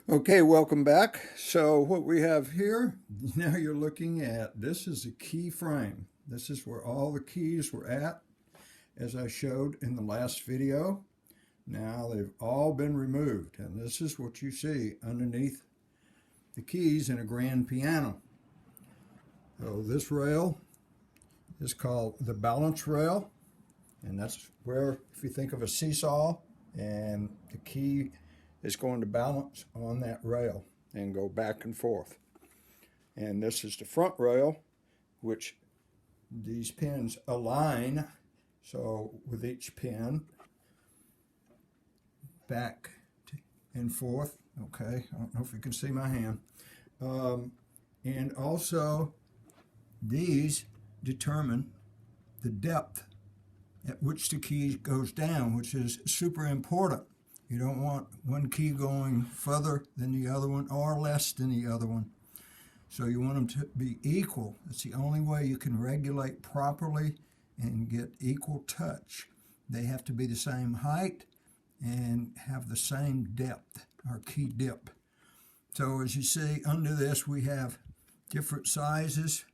Okay, welcome back. So what we have here, now you're looking at, this is a key frame. This is where all the keys were at, as I showed in the last video. Now they've all been removed, and this is what you see underneath the keys in a grand piano. So this rail is called the balance rail, and that's where, if you think of a seesaw, and the key is going to balance on that rail and go back and forth. And this is the front rail, which these pins align. So with each pin, back and forth. Okay, I don't know if you can see my hand. And also, these determine the depth at which the key goes down, which is super important. You don't want one key going further than the other one or less than the other one. So you want them to be equal. That's the only way you can regulate properly and get equal touch. They have to be the same height and have the same depth, or key dip. So as you see, under this we have different sizes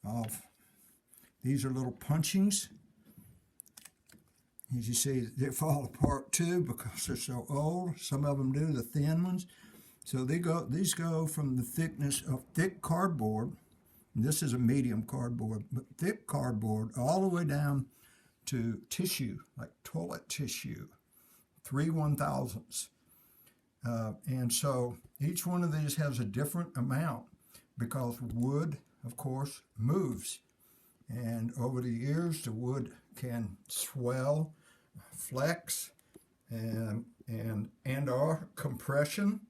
of, these are little punchings. As you see, they fall apart too because they're so old. Some of them do, the thin ones. So these go from the thickness of thick cardboard, and this is a medium cardboard, but thick cardboard all the way down to tissue, like toilet tissue, 3/1000ths. And so each one of these has a different amount because wood, of course, moves. And over the years, the wood can swell, flex, and or compression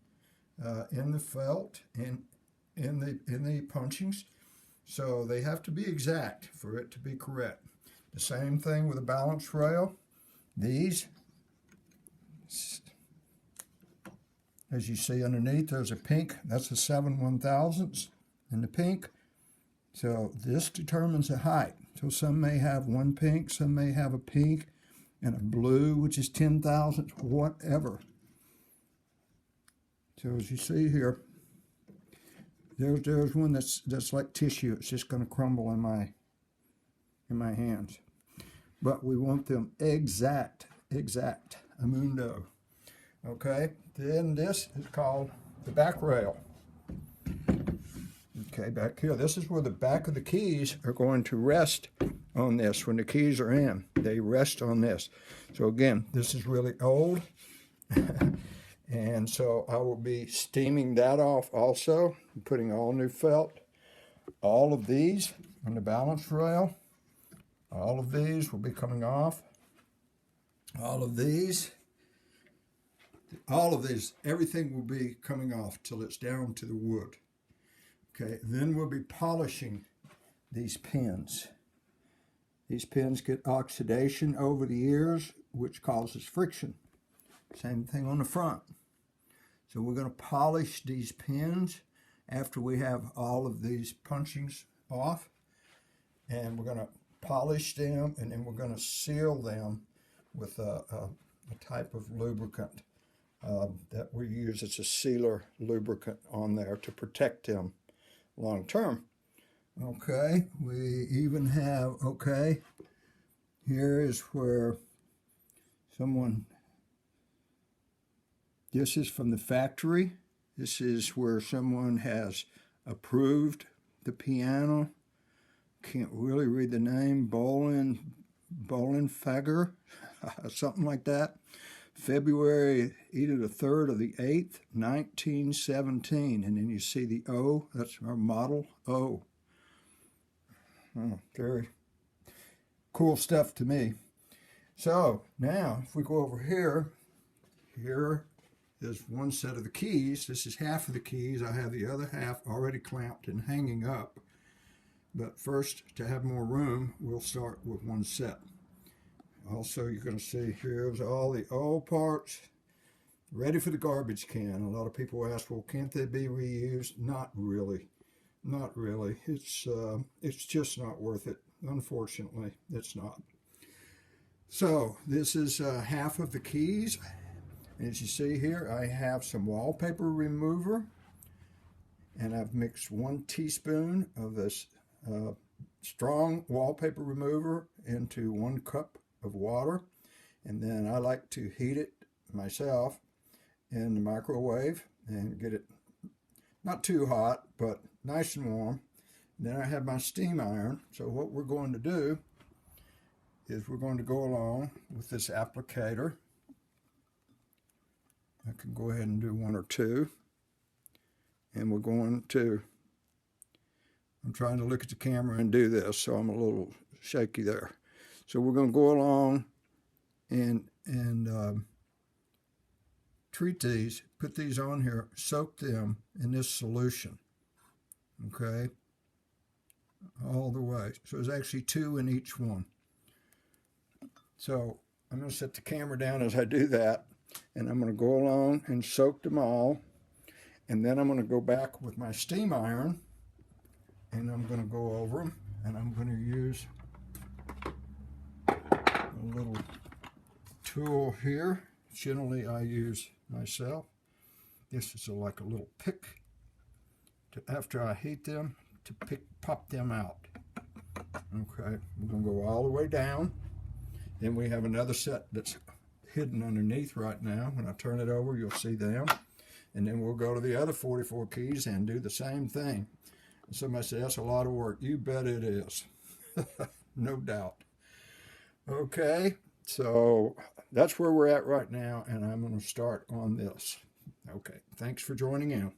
in the felt and in the punchings. So they have to be exact for it to be correct. The same thing with a balance rail. These, as you see underneath, there's a pink. That's a 7/1000ths in the pink. So this determines the height. So some may have one pink, some may have a pink and a blue, which is 10,000ths, whatever. So as you see here, there's one that's like tissue. It's just going to crumble in my hands. But we want them exact, amundo. Okay, then this is called the back rail. Okay, back here, this is where the back of the keys are going to rest on this. When the keys are in, they rest on this. So again, this is really old. And so I will be steaming that off also, putting all new felt. All of these on the balance rail, all of these will be coming off. All of these, everything will be coming off till it's down to the wood. Okay, then we'll be polishing these pins. These pins get oxidation over the years, which causes friction. Same thing on the front. So we're going to polish these pins after we have all of these punchings off. And we're going to polish them, and then we're going to seal them with a type of lubricant that we use. It's a sealer lubricant on there to protect them long term. Okay, we even have, okay, here is where this is from the factory. This is where someone has approved the piano. Can't really read the name, Bohlenfeger, something like that. February either the 3rd or the 8th, 1917. And then you see the O, that's our model O. Oh, very cool stuff to me. So now if we go over here, here is one set of the keys. This is half of the keys. I have the other half already clamped and hanging up. But first, to have more room, we'll start with one set. Also, you're going to see here's all the old parts ready for the garbage can. A lot of people ask, well, can't they be reused? Not really. Not really. It's just not worth it. Unfortunately, it's not. So this is half of the keys. As you see here, I have some wallpaper remover, and I've mixed 1 teaspoon of this strong wallpaper remover into 1 cup of water, and then I like to heat it myself in the microwave and get it not too hot, but nice and warm. And then I have my steam iron. So what we're going to do is we're going to go along with this applicator. I can go ahead and do 1 or 2. And we're going to, I'm trying to look at the camera and do this, so I'm a little shaky there. So we're going to go along and treat these, put these on here, soak them in this solution, okay, all the way. So there's actually 2 in each one. So I'm going to set the camera down as I do that, and I'm going to go along and soak them all, and then I'm going to go back with my steam iron, and I'm going to go over them, and I'm going to use a little tool here. Generally I use myself. This is like a little pick to, after I heat them, to pop them out. Okay, we're going to go all the way down. Then we have another set that's hidden underneath right now. When I turn it over, you'll see them. And then we'll go to the other 44 keys and do the same thing. And somebody said, that's a lot of work. You bet it is. No doubt. Okay, so that's where we're at right now, and I'm going to start on this. Okay, thanks for joining in.